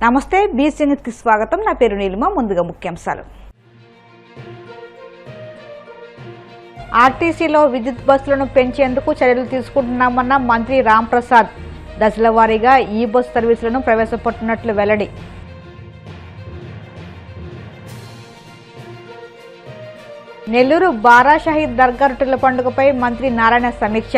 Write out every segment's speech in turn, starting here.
నమస్తే BC news కి స్వాగతం. నా పేరు నీలిమ. ముందుగా ముఖ్యాంశాలు. ఆర్టీసీలో విద్యుత్ బస్సులను పెంచేందుకు చర్యలు తీసుకుంటున్నామన్న మంత్రి రాంప్రసాద్. దశల వారీగా ఈ బస్సు సర్వీసులను ప్రవేశపెట్టినట్లు వెల్లడి. నెల్లూరు బారా షహీద్ దర్గా రొట్టెల పండుగపై మంత్రి నారాయణ సమీక్ష.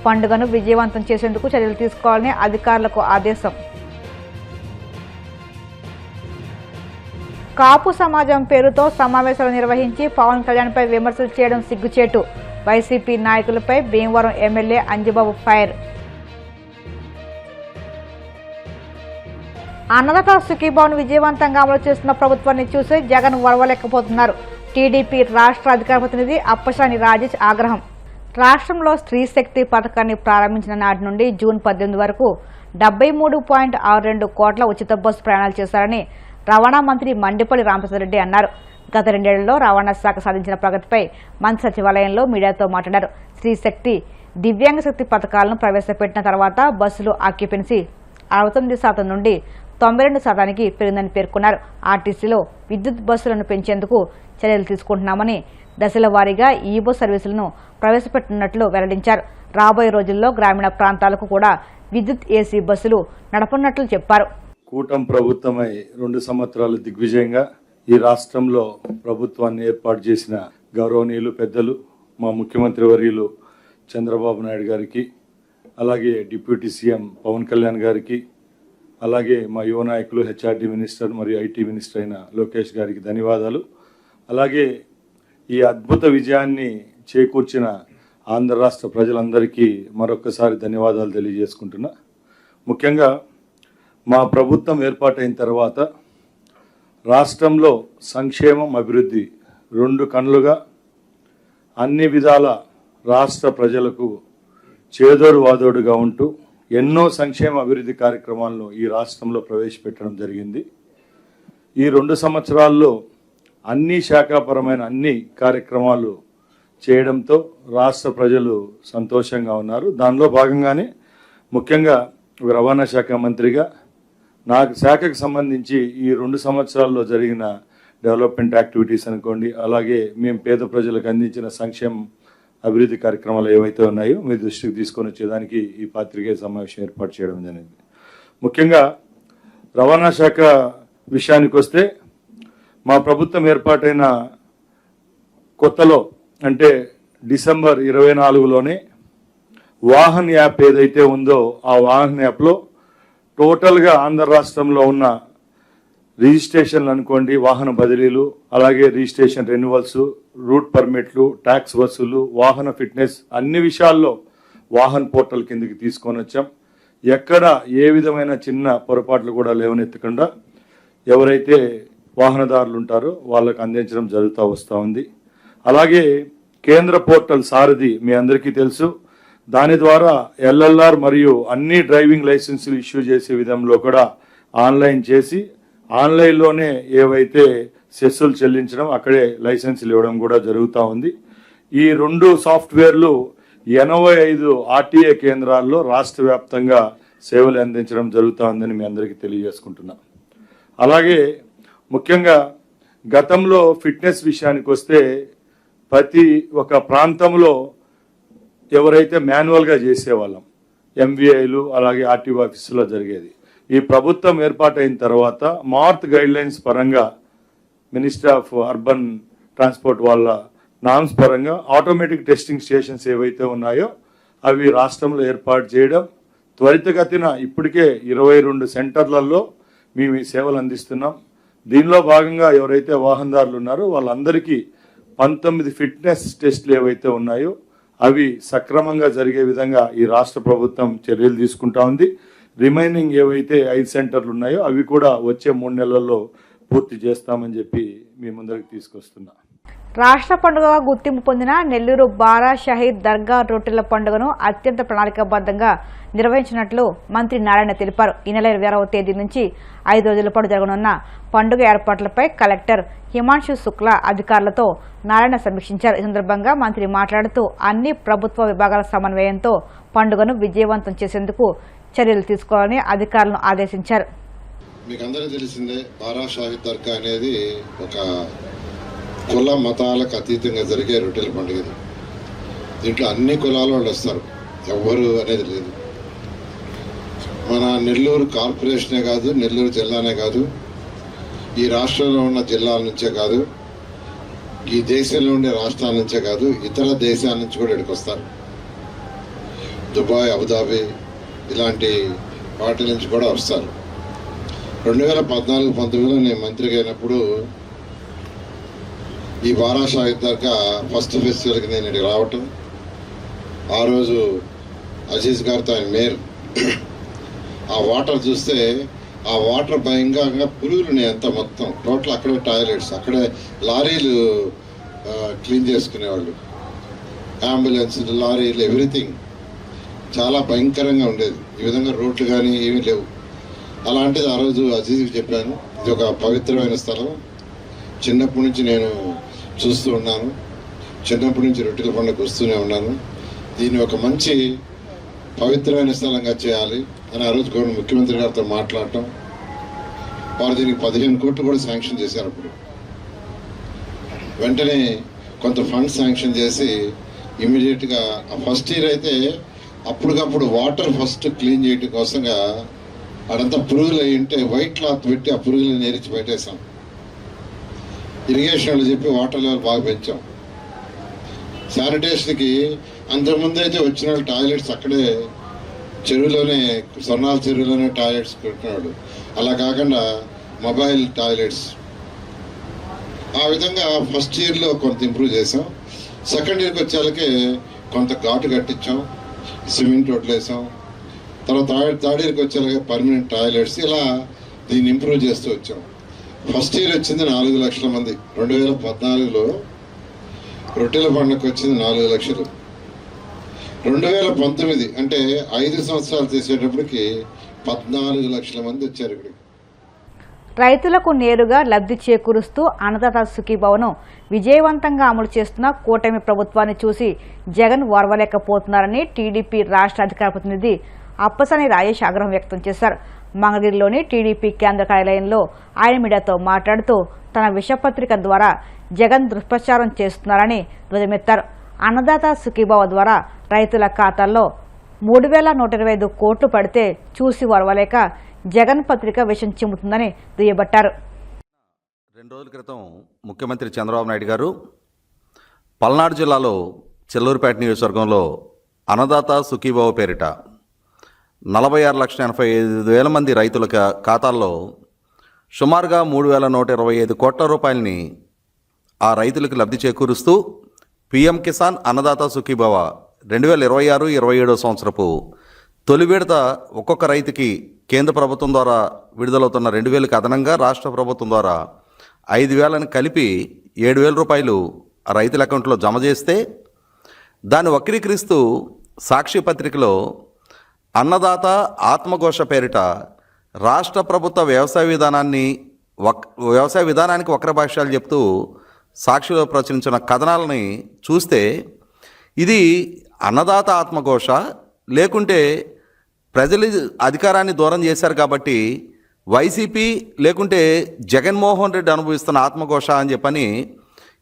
పండుగను విజయవంతం చేసేందుకు చర్యలు తీసుకోవాలని అధికారులకు ఆదేశం. కాపు సమాజం పేరుతో సమావేశాలు నిర్వహించి పవన్ కళ్యాణ్పై విమర్శలు చేయడం సిగ్గుచేటు. వైసీపీ నాయకులపై భీమవరం ఎమ్మెల్యే అంజిబాబు ఫైర్. అన్నదాత సుఖీభావను విజయవంతంగా అమలు చేస్తున్న ప్రభుత్వాన్ని చూసి జగన్ వరవలేకపోతున్నారు. టీడీపీ రాష్ట్ర అధికార ప్రతినిధి అప్పసాని రాజేష్ ఆగ్రహం. రాష్ట్రంలో స్త్రీ శక్తి పథకాన్ని ప్రారంభించిన నాటి నుండి జూన్ 18 వరకు 73.62 కోట్ల ఉచిత బస్సు ప్రయాణాలు చేశారని రవాణా మంత్రి మండిపల్లి రామప్రసాదరెడ్డి అన్నారు. గత 2 ఏళ్లలో రవాణా శాఖ సాధించిన ప్రగతిపై మంత్రి సచివాలయంలో మీడియాతో మాట్లాడారు. స్త్రీ శక్తి, దివ్యాంగ శక్తి పథకాలను ప్రవేశపెట్టిన తర్వాత బస్సులు ఆక్యుపెన్సీ 69% నుండి 92% పెరిగిందని పేర్కొన్నారు. ఆర్టీసీలో విద్యుత్ బస్సులను పెంచేందుకు చర్యలు తీసుకుంటున్నామని, దశల వారీగా ఈ బస్సు సర్వీసులను ప్రవేశపెట్టినట్లు వెల్లడించారు. రాబోయే రోజుల్లో గ్రామీణ ప్రాంతాలకు కూడా విద్యుత్ ఏసీ బస్సులు నడపనున్నట్లు చెప్పారు. కూటమి ప్రభుత్వమై 2 సంవత్సరాలు దిగ్విజయంగా ఈ రాష్ట్రంలో ప్రభుత్వాన్ని ఏర్పాటు చేసిన గౌరవనీయులు పెద్దలు మా ముఖ్యమంత్రి వర్యులు చంద్రబాబు నాయుడు గారికి, అలాగే డిప్యూటీ సీఎం పవన్ కళ్యాణ్ గారికి, అలాగే మా యువ నాయకులు హెచ్ఆర్డీ మినిస్టర్ మరియు ఐటీ మినిస్టర్ అయిన లోకేష్ గారికి ధన్యవాదాలు. అలాగే ఈ అద్భుత విజయాన్ని చేకూర్చిన ఆంధ్ర రాష్ట్ర ప్రజలందరికీ మరొకసారి ధన్యవాదాలు తెలియజేసుకుంటున్నా. ముఖ్యంగా మా ప్రభుత్వం ఏర్పాటైన తర్వాత రాష్ట్రంలో సంక్షేమం, అభివృద్ధి 2 కన్నులుగా అన్ని విధాల రాష్ట్ర ప్రజలకు చేదోడు వాదోడుగా ఉంటూ ఎన్నో సంక్షేమ అభివృద్ధి కార్యక్రమాలను ఈ రాష్ట్రంలో ప్రవేశపెట్టడం జరిగింది. ఈ 2 సంవత్సరాల్లో అన్ని శాఖాపరమైన అన్ని కార్యక్రమాలు చేయడంతో రాష్ట్ర ప్రజలు సంతోషంగా ఉన్నారు. దానిలో భాగంగానే ముఖ్యంగా రవాణా శాఖ మంత్రిగా నాకు శాఖకు సంబంధించి ఈ 2 సంవత్సరాల్లో జరిగిన డెవలప్మెంట్ యాక్టివిటీస్ అనుకోండి, అలాగే మేము పేద ప్రజలకు అందించిన సంక్షేమ అభివృద్ధి కార్యక్రమాలు ఏవైతే ఉన్నాయో మీ దృష్టికి తీసుకొని వచ్చేదానికి ఈ పాత్రికేయ సమావేశం ఏర్పాటు చేయడం జరిగింది. ముఖ్యంగా రవాణా శాఖ విషయానికి వస్తే మా ప్రభుత్వం ఏర్పాటైన కొత్తలో అంటే డిసెంబర్ 24లోనే వాహన్ యాప్ ఏదైతే ఉందో ఆ వాహన్ యాప్లో టోటల్గా ఆంధ్ర రాష్ట్రంలో ఉన్న రిజిస్ట్రేషన్లు అనుకోండి, వాహన బదిలీలు, అలాగే రిజిస్ట్రేషన్ రెన్యువల్స్, రూట్ పర్మిట్లు, ట్యాక్స్ వసూలు, వాహన ఫిట్నెస్ అన్ని విషయాల్లో వాహన్ పోర్టల్ కిందకి తీసుకొని వచ్చాం. ఎక్కడ ఏ విధమైన చిన్న పొరపాట్లు కూడా లేవనెత్తకుండా ఎవరైతే వాహనదారులు ఉంటారో వాళ్ళకు అందించడం జరుగుతూ వస్తూ ఉంది. అలాగే కేంద్ర పోర్టల్ సారథి మీ అందరికీ తెలుసు. దాని ద్వారా ఎల్ఎల్ఆర్ మరియు అన్ని డ్రైవింగ్ లైసెన్సులు ఇష్యూ చేసే విధంలో కూడా ఆన్లైన్ చేసి ఆన్లైన్లోనే ఏవైతే సెస్సులు చెల్లించడం, అక్కడే లైసెన్సులు ఇవ్వడం కూడా జరుగుతూ ఉంది. ఈ 2 సాఫ్ట్వేర్లు 85 ఆర్టీఏ కేంద్రాల్లో రాష్ట్ర వ్యాప్తంగా సేవలు అందించడం జరుగుతూ ఉందని మీ అందరికీ తెలియజేసుకుంటున్నా. అలాగే ముఖ్యంగా గతంలో ఫిట్నెస్ విషయానికి వస్తే ప్రతి ఒక్క ప్రాంతంలో ఎవరైతే మాన్యువల్గా చేసేవాళ్ళం ఎంవీఐలు, అలాగే ఆర్టీఓ ఆఫీసులో జరిగేది. ఈ ప్రభుత్వం ఏర్పాటైన తర్వాత మార్త్ గైడ్లైన్స్ పరంగా మినిస్టర్ ఆఫ్ అర్బన్ ట్రాన్స్పోర్ట్ వాళ్ళ నామ్స్ పరంగా ఆటోమేటిక్ టెస్టింగ్ స్టేషన్స్ ఏవైతే ఉన్నాయో అవి రాష్ట్రంలో ఏర్పాటు చేయడం, త్వరితగతిన ఇప్పటికే 22 సెంటర్లలో మేము ఈ సేవలు అందిస్తున్నాం. దీనిలో భాగంగా ఎవరైతే వాహనదారులు ఉన్నారో వాళ్ళందరికీ 19 ఫిట్నెస్ టెస్టులు ఏవైతే ఉన్నాయో అవి సక్రమంగా జరిగే విధంగా ఈ రాష్ట్ర ప్రభుత్వం చర్యలు తీసుకుంటా ఉంది. రిమైనింగ్ ఏవైతే 5 సెంటర్లు ఉన్నాయో అవి కూడా వచ్చే 3 నెలల్లో పూర్తి చేస్తామని చెప్పి మీ ముందరికి తీసుకొస్తున్నా. రాష్ట్ర పండుగగా గుర్తింపు పొందిన నెల్లూరు బారా షహీద్ దర్గా రొట్టెల పండుగను అత్యంత ప్రణాళికాబద్ధంగా నిర్వహించినట్లు మంత్రి నారాయణ తెలిపారు. ఈ నెల 26వ తేదీ నుంచి 5 రోజుల పాటు జరగనున్న పండుగ ఏర్పాట్లపై కలెక్టర్ హిమాంశు శుక్లా అధికారులతో నారాయణ సమీక్షించారు. ఈ సందర్భంగా మంత్రి మాట్లాడుతూ అన్ని ప్రభుత్వ విభాగాల సమన్వయంతో పండుగను విజయవంతం చేసేందుకు చర్యలు తీసుకోవాలని అధికారులను ఆదేశించారు. మీకు అందరికీ తెలిసిందే, బారా షాహిద్ దర్గా అనేది ఒక కుల మతాలకు అతీతంగా జరిగే రొట్టెల పండుగ. దీంట్లో అన్ని కులాల వాళ్ళు వస్తారు, ఎవ్వరు అనేది లేదు. మన నెల్లూరు కార్పొరేషనే కాదు, నెల్లూరు జిల్లానే కాదు, ఈ రాష్ట్రంలో ఉన్న జిల్లాల నుంచే కాదు, ఈ దేశంలో ఉండే రాష్ట్రాల నుంచే కాదు, ఇతర దేశాల నుంచి కూడా ఇక్కడికి వస్తారు. దుబాయ్, అబుదాబి ఇలాంటి వాటి నుంచి కూడా వస్తారు. 2014-19లో నేను మంత్రిగా అయినప్పుడు ఈ బారా షాహిద్ దర్గా ఫస్ట్ ఫెస్టివల్కి నేను ఇక్కడికి రావటం, ఆ రోజు అజీజ్ గారితో ఆయన మేయర్, ఆ వాటర్ చూస్తే ఆ వాటర్ భయంకరంగా పురుగులు ఉన్నాయి అంతా, మొత్తం టోటల్ అక్కడే టాయిలెట్స్, అక్కడే లారీలు క్లీన్ చేసుకునేవాళ్ళు, అంబులెన్స్లు, లారీలు, ఎవ్రీథింగ్ చాలా భయంకరంగా ఉండేది. ఈ విధంగా రోడ్లు కానీ ఏమీ లేవు. అలాంటిది ఆ రోజు అజీజ్కి చెప్పాను, ఇది ఒక పవిత్రమైన స్థలం, చిన్నప్పటి నుంచి నేను చూస్తూ ఉన్నాను, చిన్నప్పటి నుంచి రొట్టెల పండుగ వస్తూనే ఉన్నాను, దీన్ని ఒక మంచి పవిత్రమైన స్థలంగా చేయాలి అని ఆ రోజు ముఖ్యమంత్రి గారితో మాట్లాడటం, వారు దీనికి 15 కోట్లు కూడా శాంక్షన్ చేశారు. అప్పుడు వెంటనే కొంత ఫండ్ శాంక్షన్ చేసి ఇమీడియట్గా ఫస్ట్ ఇయర్ అయితే అప్పటికప్పుడు వాటర్ ఫస్ట్ క్లీన్ చేయడం కోసంగా అడంతా పురుగులు అయి ఉంటే వైట్ క్లాత్ పెట్టి ఆ పురుగులు నేర్చి పెట్టేశాం. ఇరిగేషన్ వాళ్ళు చెప్పి వాటర్ లెవెల్ బాగా పెంచాం. శానిటేషన్కి అంతకుముందు అయితే వచ్చిన వాళ్ళు టాయిలెట్స్ అక్కడే చెరువులోనే, స్వర్ణాల చెరువులోనే టాయిలెట్స్ పెట్టినాడు, అలా కాకుండా మొబైల్ టాయిలెట్స్. ఆ విధంగా ఫస్ట్ ఇయర్లో కొంత ఇంప్రూవ్ చేసాం. సెకండ్ ఇయర్కి వచ్చేళ్ళకే కొంత ఘాటు కట్టించాం, సిమెంట్ వదిలేసాం. తర్వాత థర్డ్ ఇయర్కి వచ్చేలాగా పర్మనెంట్ టాయిలెట్స్, ఇలా దీన్ని ఇంప్రూవ్ చేస్తూ వచ్చాం. ఫస్ట్ ఇయర్ వచ్చింది 4 లక్షల మంది. 2014లో రొట్టెల పండుగకు వచ్చింది 4 లక్షలు. 2019 అంటే 5 సంవత్సరాలు చేసేటప్పటికి 14 లక్షల మంది వచ్చారు ఇక్కడికి. రైతులకు నేరుగా లబ్ధి చేకూరుస్తూ అన్నదాత సుఖీభవను విజయవంతంగా అమలు చేస్తున్న కూటమి ప్రభుత్వాన్ని చూసి జగన్ ఓర్వలేకపోతున్నారని టీడీపీ రాష్ట్ర అధికార ప్రతినిధి అప్పసాని రాజేష్ ఆగ్రహం వ్యక్తం చేశారు. మంగళగిరిలోని టీడీపీ కేంద్ర కార్యాలయంలో ఆయన మీడియాతో మాట్లాడుతూ తన విషపత్రిక ద్వారా జగన్ దుష్ప్రచారం చేస్తున్నారని ధ్వజమెత్తారు. అన్నదాత సుఖీభవ ద్వారా రైతుల ఖాతాల్లో 3,125 కోట్లు పడితే చూసి ఓర్వలేక జగన్ పత్రిక విషం చిమ్ముతుందని దుయ్యబట్టారు. 2 రోజుల క్రితం ముఖ్యమంత్రి చంద్రబాబు నాయుడు గారు పల్నాడు జిల్లాలో చెల్లూరుపేట నియోజకవర్గంలో అన్నదాత సుఖీభవ పేరిట 46,85,000 మంది రైతుల ఖాతాల్లో సుమారుగా 3,125 కోట్ల రూపాయలని ఆ రైతులకు లబ్ధి చేకూరుస్తూ పీఎం కిసాన్ అన్నదాత సుఖీభవ 2026-27 సంవత్సరపు తొలి విడత ఒక్కొక్క రైతుకి కేంద్ర ప్రభుత్వం ద్వారా విడుదలవుతున్న 2,000కి అదనంగా రాష్ట్ర ప్రభుత్వం ద్వారా 5,000ని కలిపి 7,000 రూపాయలు ఆ రైతుల అకౌంట్లో జమ చేస్తే దాన్ని వక్రీకరిస్తూ సాక్షి పత్రికలో అన్నదాత ఆత్మఘోష పేరిట రాష్ట్ర ప్రభుత్వ వ్యవసాయ విధానానికి వక్రభాష్యాలు చెప్తూ సాక్షిలో ప్రచురించిన కథనాలని చూస్తే ఇది అన్నదాత ఆత్మఘోష, లేకుంటే ప్రజలు అధికారాన్ని దూరం చేశారు కాబట్టి వైసీపీ లేకుంటే జగన్మోహన్ రెడ్డి అనుభవిస్తున్న ఆత్మఘోష అని చెప్పని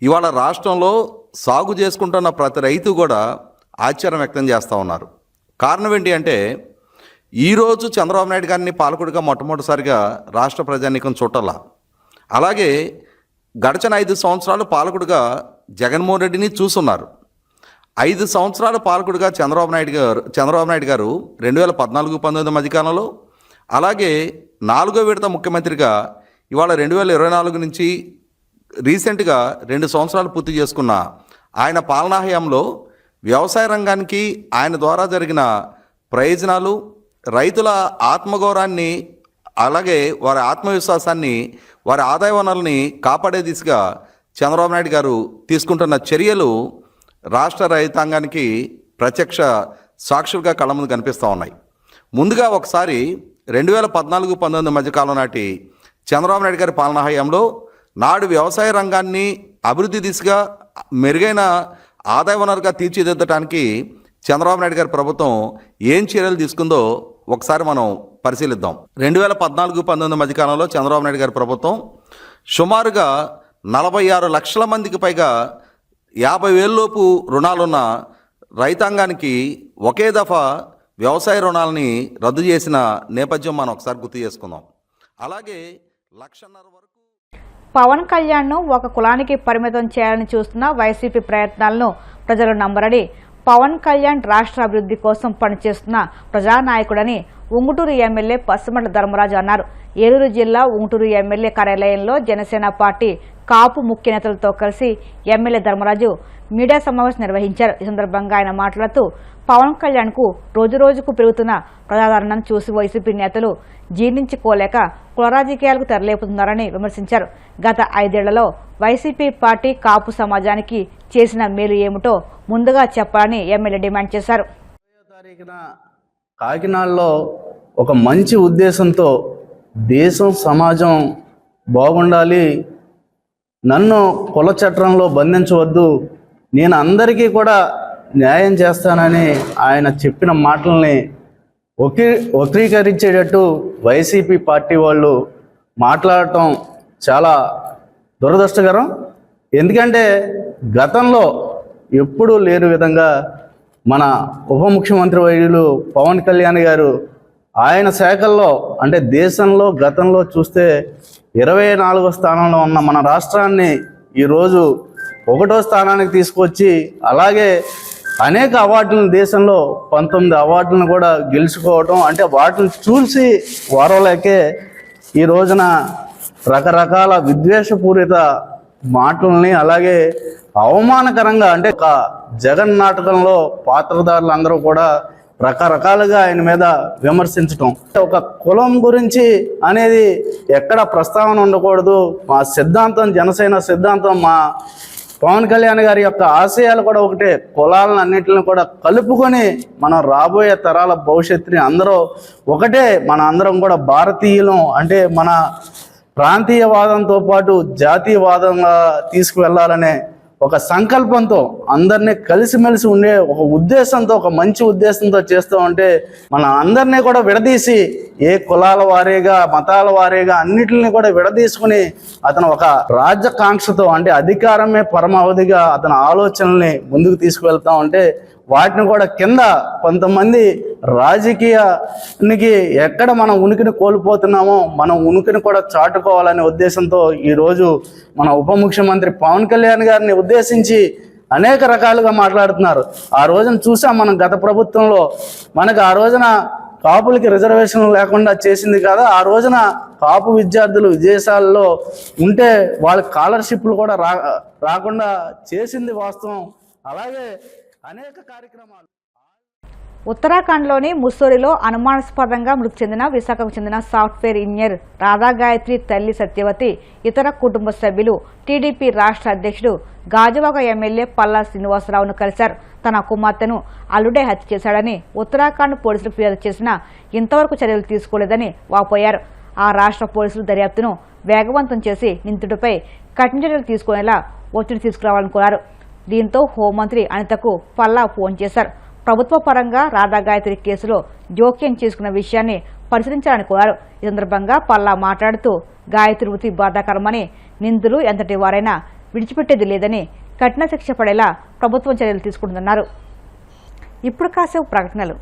ఇవాళ రాష్ట్రంలో సాగు చేసుకుంటున్న ప్రతి రైతు కూడా ఆశ్చర్యం వ్యక్తం చేస్తూ ఉన్నారు. కారణం ఏంటి అంటే ఈరోజు చంద్రబాబు నాయుడు గారిని పాలకుడిగా మొట్టమొదటిసారిగా రాష్ట్ర ప్రజానీకం చూడాల. అలాగే గడిచిన 5 సంవత్సరాలు పాలకుడిగా జగన్మోహన్ రెడ్డిని చూస్తున్నారు. 5 సంవత్సరాల పాలకుడిగా చంద్రబాబు నాయుడు గారు 2014-19 మధ్యకాలంలో, అలాగే 4వ విడత ముఖ్యమంత్రిగా ఇవాళ 2024 నుంచి రీసెంట్గా 2 సంవత్సరాలు పూర్తి చేసుకున్న ఆయన పాలనా హయాంలో వ్యవసాయ రంగానికి ఆయన ద్వారా జరిగిన ప్రయోజనాలు, రైతుల ఆత్మగౌరవాన్ని, అలాగే వారి ఆత్మవిశ్వాసాన్ని, వారి ఆదాయ వనరుల్ని కాపాడే దిశగా చంద్రబాబు నాయుడు గారు తీసుకుంటున్న చర్యలు రాష్ట్ర రైతాంగానికి ప్రత్యక్ష సాక్షులుగా కళ్ళ ముందు కనిపిస్తూ ఉన్నాయి. ముందుగా ఒకసారి 2014-19 మధ్యకాలం నాటి చంద్రబాబు నాయుడు గారి పాలనా హయాంలో నాడు వ్యవసాయ రంగాన్ని అభివృద్ధి దిశగా మెరుగైన ఆదాయ వనరుగా తీర్చిదిద్దడానికి చంద్రబాబు నాయుడు గారి ప్రభుత్వం ఏం చర్యలు తీసుకుందో ఒకసారి మనం పరిశీలిద్దాం. 2014-19 మధ్యకాలంలో చంద్రబాబు నాయుడు గారి ప్రభుత్వం సుమారుగా 46 లక్షల మందికి పైగా 50,000 లోపు రుణాలున్న రైతాంగానికి ఒకే దఫా వ్యవసాయ రుణాలని రద్దు చేసిన నేపథ్యం మనం ఒకసారి గుర్తు చేసుకుందాం. అలాగే 1,50,000 వరకు పవన్ కళ్యాణ్ను ఒక కులానికి పరిమితం చేయాలని చూస్తున్న వైసీపీ ప్రయత్నాలను ప్రజలు నమ్మరని, పవన్ కళ్యాణ్ రాష్ట్ర అభివృద్ధి కోసం పనిచేస్తున్న ప్రజానాయకుడని ఉంగుటూరు ఎమ్మెల్యే పసిమంట ధర్మరాజు అన్నారు. ఏలూరు జిల్లా ఉంగుటూరు ఎమ్మెల్యే కార్యాలయంలో జనసేన పార్టీ కాపు ముఖ్య నేతలతో కలిసి ఎమ్మెల్యే ధర్మరాజు మీడియా సమావేశం నిర్వహించారు. ఈ సందర్భంగా ఆయన మాట్లాడుతూ పవన్ కళ్యాణ్కు రోజురోజుకు పెరుగుతున్న ప్రజాదరణను చూసి వైసీపీ నేతలు జీర్ణించుకోలేక కుల రాజకీయాలకు తెరలేపుతున్నారని విమర్శించారు. గత 5 ఏళ్లలో వైసీపీ పార్టీ కాపు సమాజానికి చేసిన మేలు ఏమిటో ముందుగా చెప్పాలని ఎమ్మెల్యే డిమాండ్ చేశారు. కాకినాడలో ఒక మంచి ఉద్దేశంతో దేశం సమాజం బాగుండాలి, నన్ను కుల చట్రంలో బంధించవద్దు, నేను అందరికీ కూడా న్యాయం చేస్తానని ఆయన చెప్పిన మాటల్ని వక్రీకరించేటట్టు వైసీపీ పార్టీ వాళ్ళు మాట్లాడటం చాలా దురదృష్టకరం. ఎందుకంటే గతంలో ఎప్పుడూ లేని విధంగా మన ఉప ముఖ్యమంత్రి వర్యులు పవన్ కళ్యాణ్ గారు ఆయన శాఖల్లో అంటే దేశంలో గతంలో చూస్తే 24వ స్థానంలో ఉన్న మన రాష్ట్రాన్ని ఈరోజు 1వ స్థానానికి తీసుకొచ్చి అలాగే అనేక అవార్డులను దేశంలో 19 అవార్డులను కూడా గెలుచుకోవటం, అంటే వాటిని చూసి వారలేకే ఈ రోజున రకరకాల విద్వేషపూరిత మాటల్ని అలాగే అవమానకరంగా అంటే ఒక జగన్ నాటకంలో పాత్రధారులు అందరూ కూడా రకరకాలుగా ఆయన మీద విమర్శించటం. ఒక కులం గురించి అనేది ఎక్కడ ప్రస్తావన ఉండకూడదు. మా సిద్ధాంతం, జనసేన సిద్ధాంతం, మా పవన్ కళ్యాణ్ గారి యొక్క ఆశయాలు కూడా ఒకటే. కులాలను అన్నింటిని కూడా కలుపుకొని మనం రాబోయే తరాల భవిష్యత్తుని అందరూ ఒకటే, మన అందరం కూడా భారతీయులం అంటే మన ప్రాంతీయవాదంతో పాటు జాతీయవాదంగా తీసుకువెళ్ళాలనే ఒక సంకల్పంతో అందరినీ కలిసిమెలిసి ఉండే ఒక ఉద్దేశంతో, ఒక మంచి ఉద్దేశంతో చేస్తూ ఉంటే మన అందరినీ కూడా విడదీసి ఏ కులాల వారీగా మతాల వారీగా అన్నిటిని కూడా విడదీసుకుని అతను ఒక రాజ్యకాంక్షతో అంటే అధికారమే పరమావధిగా అతని ఆలోచనల్ని ముందుకు తీసుకువెళ్తా ఉంటే వాటిని కూడా కింద కొంతమంది రాజకీయానికి ఎక్కడ మనం ఉనికిని కోల్పోతున్నామో మనం ఉనికిని కూడా చాటుకోవాలనే ఉద్దేశంతో ఈరోజు మన ఉప ముఖ్యమంత్రి పవన్ కళ్యాణ్ గారిని ఉద్దేశించి అనేక రకాలుగా మాట్లాడుతున్నారు. ఆ రోజున చూసాం మనం గత ప్రభుత్వంలో మనకు ఆ రోజున కాపులకి రిజర్వేషన్ లేకుండా చేసింది కదా, ఆ రోజున కాపు విద్యార్థులు విదేశాల్లో ఉంటే వాళ్ళ స్కాలర్షిప్లు కూడా రాకుండా చేసింది వాస్తవం. అలాగే అనేక కార్యక్రమాలు. ఉత్తరాఖండ్లోని ముస్సోరిలో అనుమానాస్పదంగా మృతి చెందిన విశాఖకు చెందిన సాఫ్ట్వేర్ ఇంజనీర్ రాధాగాయత్రి తల్లి సత్యవతి ఇతర కుటుంబ సభ్యులు టీడీపీ రాష్ట్ర అధ్యక్షుడు గాజువాక ఎమ్మెల్యే పల్లా శ్రీనివాసరావును కలిశారు. తన కుమార్తెను అల్లుడే హత్య చేశాడని ఉత్తరాఖండ్ పోలీసులు ఫిర్యాదు చేసినా ఇంతవరకు చర్యలు తీసుకోలేదని వాపోయారు. ఆ రాష్ట్ర పోలీసులు దర్యాప్తును వేగవంతం చేసి నిందితుడిపై కఠిన చర్యలు తీసుకునేలా ఒత్తిడి తీసుకురావాలనుకున్నారు. దీంతో హోంమంత్రి అనితకు పల్లా ఫోన్ చేశారు. ప్రభుత్వ పరంగా రాధాగాయత్రి కేసులో జోక్యం చేసుకున్న విషయాన్ని పరిశీలించాలని కోరారు. ఈ సందర్భంగా పల్లా మాట్లాడుతూ గాయత్రి మృతి బాధాకరమని, నిందితులు ఎంతటి వారైనా విడిచిపెట్టేది లేదని, కఠిన శిక్ష పడేలా ప్రభుత్వం చర్యలు తీసుకుంటున్నారు. ఇప్పుడు కాసేపు ప్రకటనలు.